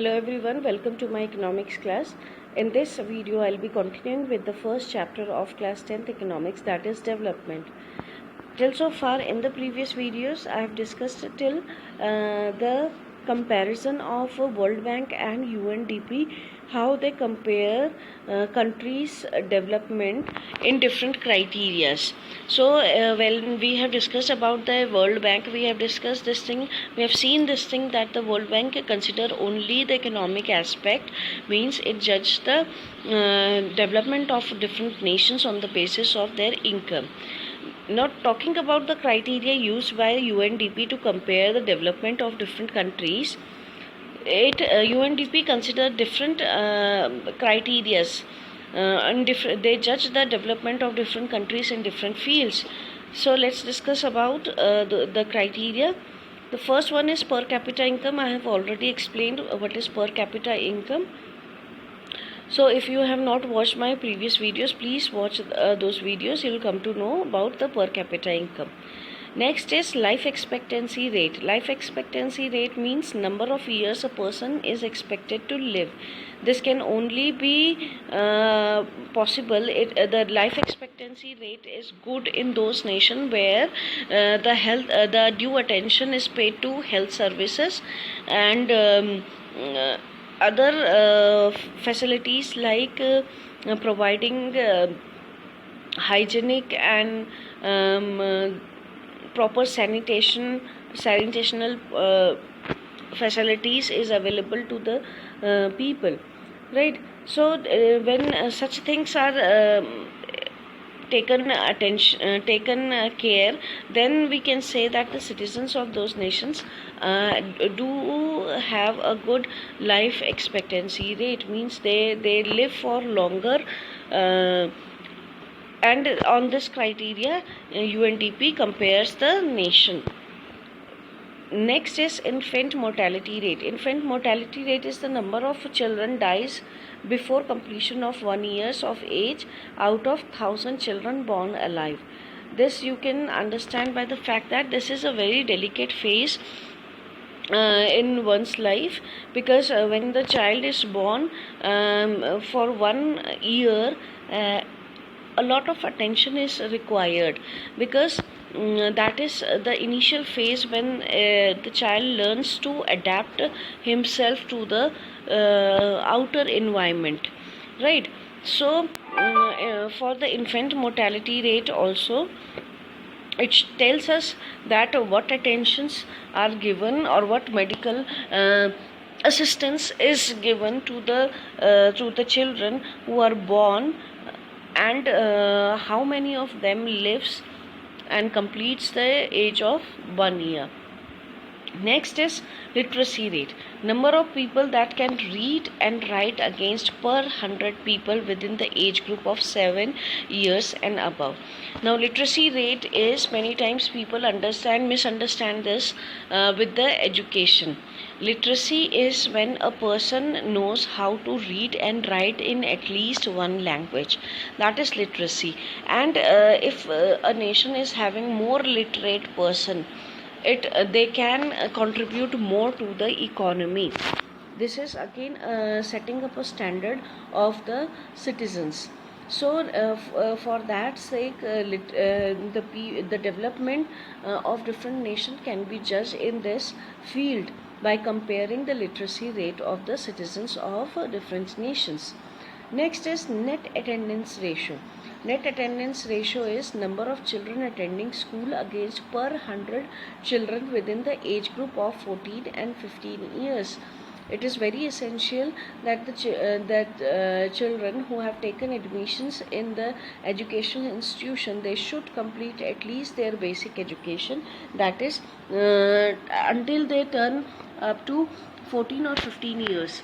Hello everyone, welcome to my economics class. In this video, I'll be continuing with the first chapter of class 10th economics, that is development. Till so far in the previous videos, I have discussed till the comparison of World Bank and UNDP, how they compare countries' development in different criterias. So when we have discussed about the World Bank, we have discussed this thing, we have seen this thing that the World Bank consider only the economic aspect, means it judges the development of different nations on the basis of their income. Not talking about the criteria used by UNDP to compare the development of different countries. UNDP consider different criterias and they judge the development of different countries in different fields. So let's discuss about the criteria. The first one is per capita income. I have already explained what is per capita income. So if you have not watched my previous videos, please watch those videos. You will come to know about the per capita income. Next is life expectancy rate. Life expectancy rate means number of years a person is expected to live. This can only be possible. The life expectancy rate is good in those nations where the due attention is paid to health services and other facilities like providing hygienic and proper sanitational facilities is available to the people, right? So when such things are taken care, then we can say that the citizens of those nations do have a good life expectancy rate, means they live for longer, and on this criteria UNDP compares the nation. Next is infant mortality rate. Infant mortality rate is the number of children dies before completion of 1 year of age out of 1,000 children born alive. This you can understand by the fact that this is a very delicate phase in one's life, because when the child is born, for 1 year a lot of attention is required, because that is the initial phase when the child learns to adapt himself to the outer environment, right? So for the infant mortality rate also, it tells us that what attentions are given or what medical assistance is given to the children who are born, and how many of them lives and completes the age of 1 year. Next is literacy rate. Number of people that can read and write against per 100 people within the age group of 7 years and above. Now literacy rate is, many times people misunderstand this with the education. Literacy is when a person knows how to read and write in at least one language. That is literacy. And if a nation is having more literate person, they can contribute more to the economy. This is again setting up a standard of the citizens. So for that sake, the development of different nations can be judged in this field by comparing the literacy rate of the citizens of different nations. Next is net attendance ratio. Net attendance ratio is number of children attending school against per 100 children within the age group of 14 and 15 years. It is very essential that children who have taken admissions in the educational institution, they should complete at least their basic education, that is until they turn up to 14 or 15 years.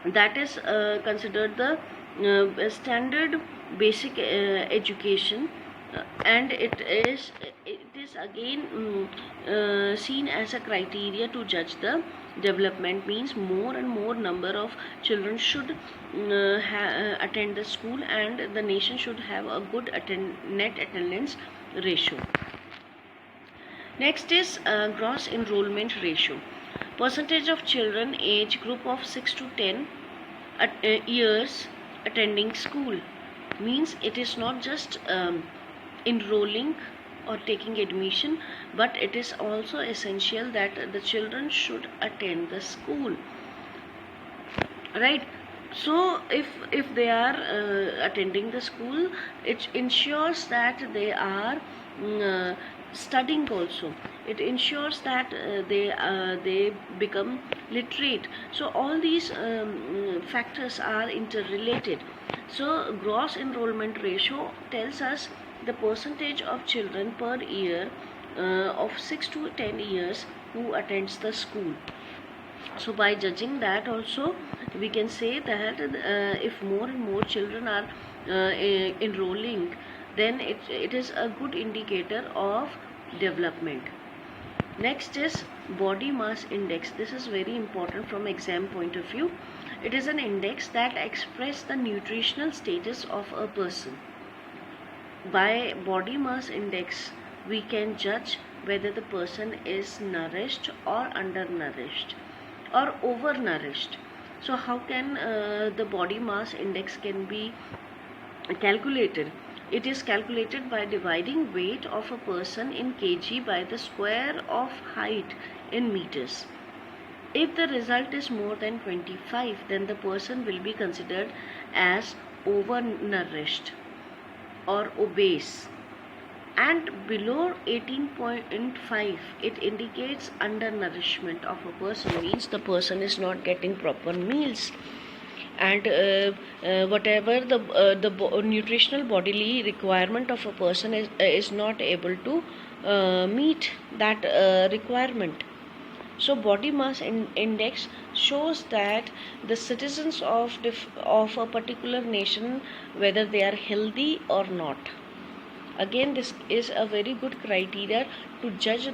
That is considered the standard basic education, and it is again seen as a criteria to judge the development, means more and more number of children should attend the school, and the nation should have a good net attendance ratio. Next is gross enrollment ratio. Percentage of children age group of 6 to 10 years attending school means it is not just enrolling or taking admission, but it is also essential that the children should attend the school, right? So if they are attending the school, it ensures that they are studying also. It ensures that they become literate. So all these factors are interrelated. So gross enrollment ratio tells us the percentage of children per year of 6 to 10 years who attends the school. So by judging that also, we can say that if more and more children are enrolling, then it is a good indicator of development. Next is body mass index. This is very important from exam point of view. It is an index that expresses the nutritional status of a person. By body mass index, we can judge whether the person is nourished or undernourished or overnourished. So how can the body mass index can be calculated? It is calculated by dividing weight of a person in kg by the square of height in meters. If the result is more than 25, then the person will be considered as overnourished or obese, and below 18.5 it indicates undernourishment of a person, means the person is not getting proper meals, and whatever the nutritional bodily requirement of a person is not able to meet that requirement. So body mass index shows that the citizens of a particular nation, whether they are healthy or not. Again, this is a very good criteria to judge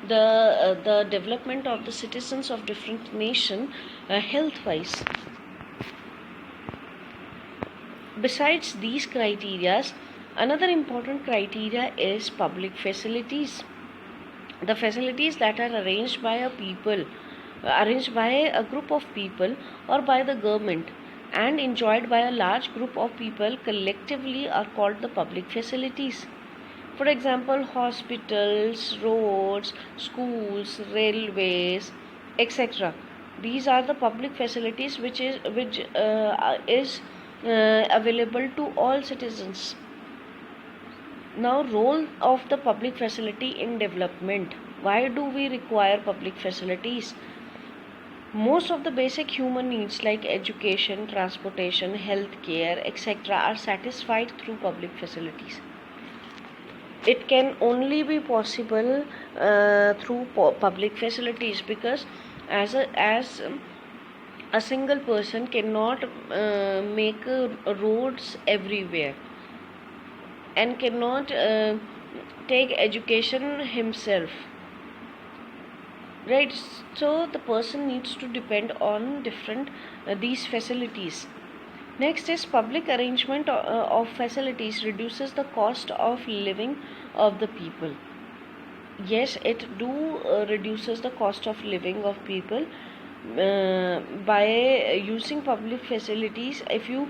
the development of the citizens of different nation health wise. Besides these criteria, another important criteria is public facilities. The facilities that are arranged by a group of people or by the government and enjoyed by a large group of people collectively are called the public facilities. For example, hospitals, roads, schools, railways, etc. These are the public facilities which is available to all citizens. Now, role of the public facility in development. Why do we require public facilities? Most of the basic human needs like education, transportation, healthcare, etc. are satisfied through public facilities. It can only be possible through public facilities, because as a single person cannot make roads everywhere and cannot take education himself, right? So the person needs to depend on different these facilities. Next is public arrangement of facilities reduces the cost of living of the people. Yes, it reduces the cost of living of people by using public facilities. If you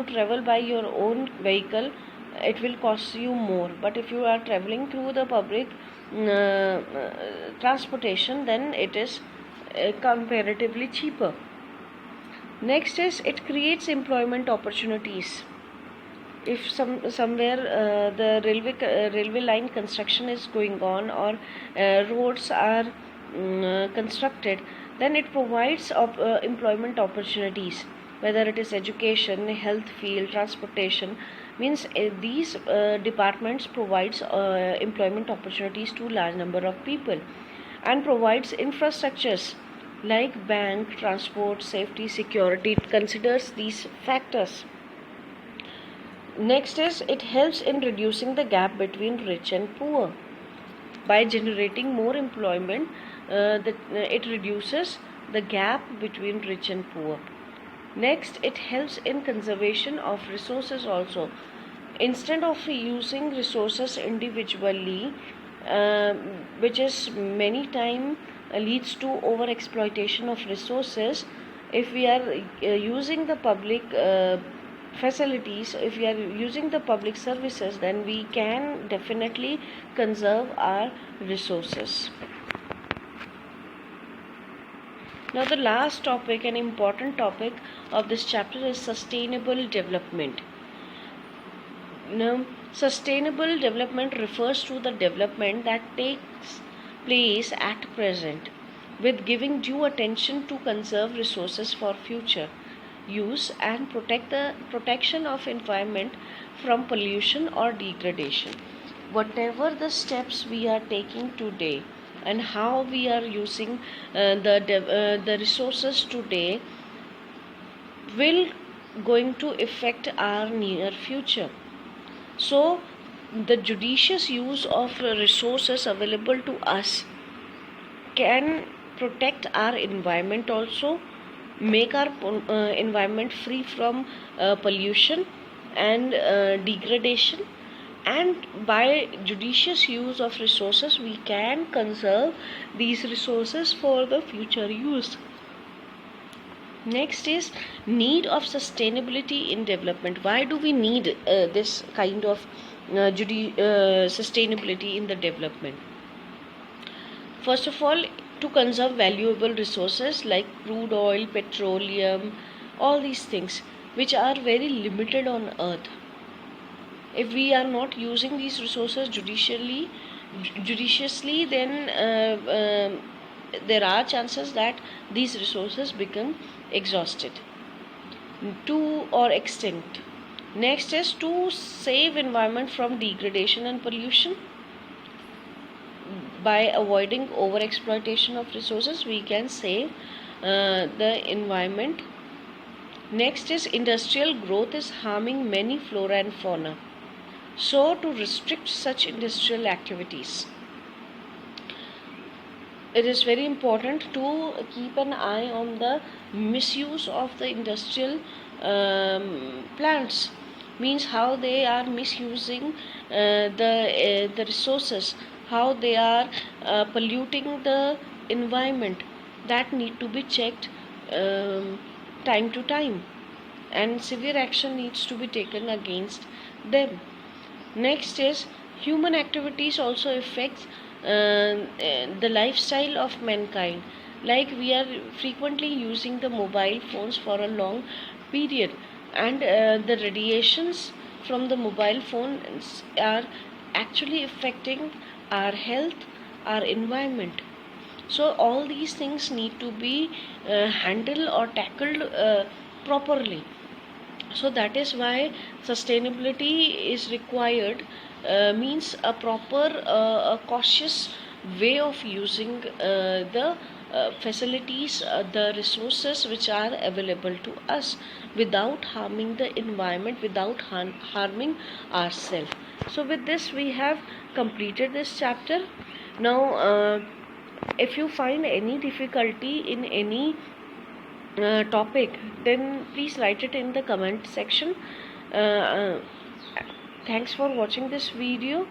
travel by your own vehicle, it will cost you more, but if you are traveling through the public transportation, then it is comparatively cheaper. Next is it creates employment opportunities. If somewhere the railway line construction is going on, or roads are constructed, then it provides employment opportunities, whether it is education, health field, transportation, means these departments provides employment opportunities to large number of people, and provides infrastructures like bank, transport, safety, security. It considers these factors. Next is it helps in reducing the gap between rich and poor. By generating more employment, it reduces the gap between rich and poor. Next, it helps in conservation of resources also. Instead of using resources individually, which is many time leads to over exploitation of resources. If we are using the public facilities, if we are using the public services, then we can definitely conserve our resources. Now the last topic, an important topic of this chapter, is sustainable development. Now, sustainable development refers to the development that takes place at present, with giving due attention to conserve resources for future use and protection of environment from pollution or degradation. Whatever the steps we are taking today and how we are using the resources today will going to affect our near future. So the judicious use of resources available to us can protect our environment also, make our environment free from pollution and degradation. And by judicious use of resources, we can conserve these resources for the future use. Next is need of sustainability in development. Why do we need this kind of sustainability in the development? First of all, to conserve valuable resources like crude oil, petroleum, all these things which are very limited on earth. If we are not using these resources judiciously, then there are chances that these resources become exhausted or extinct. Next is to save environment from degradation and pollution. By avoiding over exploitation of resources, we can save the environment. Next is industrial growth is harming many flora and fauna. So to restrict such industrial activities, it is very important to keep an eye on the misuse of the industrial plants. Means how they are misusing the resources, how they are polluting the environment. That need to be checked time to time, and severe action needs to be taken against them. Next is human activities also affects the lifestyle of mankind. Like we are frequently using the mobile phones for a long period, and the radiations from the mobile phones are actually affecting our health, our environment. So all these things need to be handled or tackled properly. So that is why sustainability is required, means a proper a cautious way of using the facilities, the resources which are available to us, without harming the environment, without harming ourselves. So with this we have completed this chapter. Now if you find any difficulty in any topic, then please write it in the comment section. Thanks for watching this video.